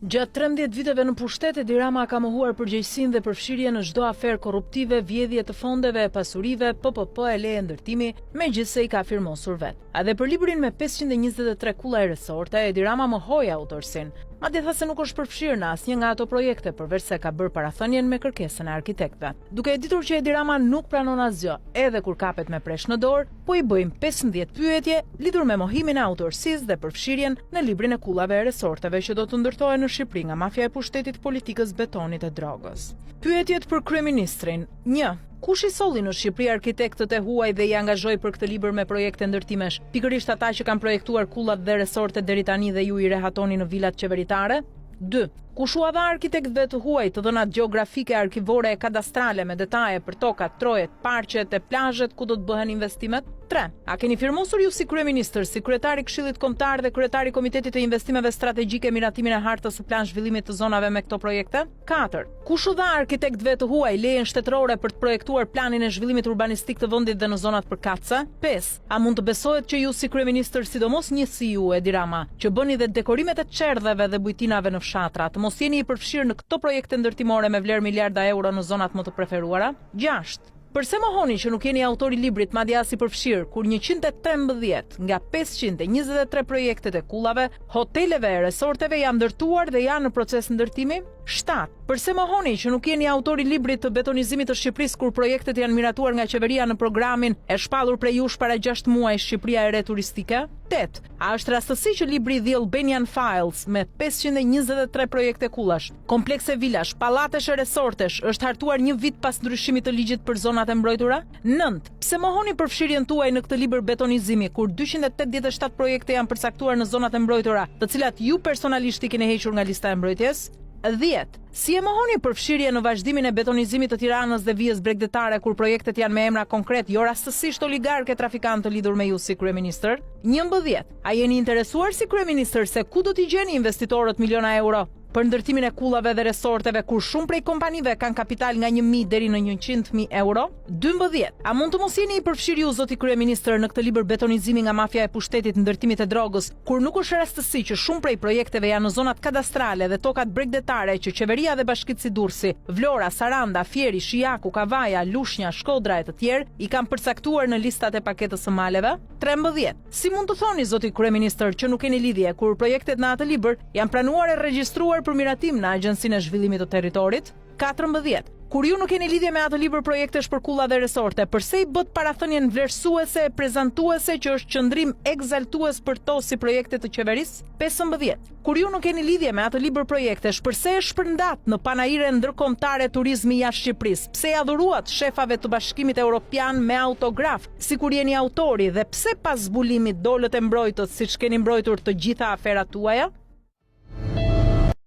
Gjatë 13 viteve në pushtet, Edi Rama ka mohuar përgjegjësinë dhe përfshirjen në çdo aferë korruptive, vjedhje të fondeve, pasurive, PPP e leje ndërtimi, megjithse i ka firmosur vet. A dhe për librin me 523 kulla e resorte, Edi Rama mohoi autorsinë. Madje tha se nuk është përfshirë në asnjë nga ato projekte, përveç se ka bërë parathënien me kërkesën e arkitektëve. Duke e ditur që Edi Rama nuk pranon asgjë, edhe kur kapet me presh në dorë, po i bëjmë 15 pyetje lidhur me mohimin e autorsisë dhe përfshirjen në librin e kullave e resorteve që do të ndërtohen në Shqipëri nga mafja e pushtetit, politikës, betonit e drogës. Pyetjet për kryeministrin. 1. Kush i solli në Shqipëri arkitektët e huaj dhe i angazhoi për këtë libër me projekte ndërtimesh, pikërisht ata që kanë projektuar kullat dhe resortet deri tani dhe ju i rehatoni në vilat qeveritare? 2. Kush u dha arkitektëve të huaj të dhënat gjeografike, arkivore e kadastrale me detaje për tokat, trojet, parqet e plazhet ku do të bëhen investimet? 3. A keni firmosur ju si kryeministër, si kryetari i Këshillit Kombëtar dhe kryetari i Komitetit të Investimeve Strategjike miratimin e hartës së plan zhvillimit të zonave me këto projekte? 4. Kush u dha arkitektëve të huaj lejen shtetërore për të projektuar planin e zhvillimit urbanistik të vendit dhe në zonat përkatëse? 5. A mund të besohet që ju si kryeministër, sidomos një si ju, Edi Rama, që bëni dhe dekorimet e çerdheve dhe bujtinave në fshatra, të mos jeni i përfshirë në këto projekte ndërtimore me vlerë miliarda euro në zonat më të preferuara? 6. Përse mohoni që nuk jeni autori librit madje as i përfshirë kur 113 nga 523 projektet e kullave, hoteleve e resorteve janë ndërtuar dhe janë në proces ndërtimi? 7. Përse mohoni që nuk jeni autori librit të betonizimit të Shqipërisë kur projektet janë miratuar nga qeveria në programin e shpallur prej jush para 6 muaj Shqipëria e re turistike? 8. A është rastësi që libri The Albanian Files me 523 projekte kullash, komplekse vilash, pallatesh e resortesh është hartuar një vit pas ndryshimit të ligjit për zonat e mbrojtura? 9. Pse mohoni përfshirjen tuaj në këtë libër betonizimi kur 287 projekte janë përcaktuar në zonat e mbrojtura, të cilat ju personalisht i keni hequr nga lista e mbrojtjes? 10. Si e mohoni përfshirje në vazhdimin e betonizimit të Tiranës dhe vijës bregdetare kur projektet janë me emra konkret, jo rastësisht oligarke trafikantë të lidhur me ju si kryeministër? 11. A jeni interesuar si kryeministër se ku do t'i gjeni investitorët miliona euro për ndërtimin e kullave dhe resorteve kur shumë prej kompanive kanë kapital nga 1.000 deri në 100.000 euro? 12. A mund të mos jeni i përfshirë ju zoti kryeministër në këtë libër betonizimi nga mafja e pushtetit, ndërtimit e drogës, kur nuk është rastësi që shumë prej projekteve janë në zonat kadastrale dhe tokat bregdetare që qeveria dhe bashkitë si Durrësi, Vlora, Saranda, Fieri, Shijaku, Kavaja, Lushnja, Shkodra e të tjerë i kanë përcaktuar në listat e paketës së maleve? 13. Si mund të thoni zoti kryeministër që nuk keni lidhje kur projektet në atë libër janë pranuar e regjistruar për miratim në Agjencinë e Zhvillimit të Territorit? 14. Kur ju nuk keni lidhje me atë libër projektesh për kulla dhe resorte, përse i bët parathënien vlerësuese e prezantuese që është qëndrim egzaltues për to si projekte të qeverisë? 15. Kur ju nuk keni lidhje me atë libër projektesh, përse e shpërndat në panajire ndërkombëtare turizmi jashtë Shqipërisë? Pse ja dhuruat shefave të Bashkimit Evropian me autograf, sikur jeni autori, dhe pse pas zbulimit dolët e mbrojtët siç keni mbrojtur të gjitha aferat tuaja?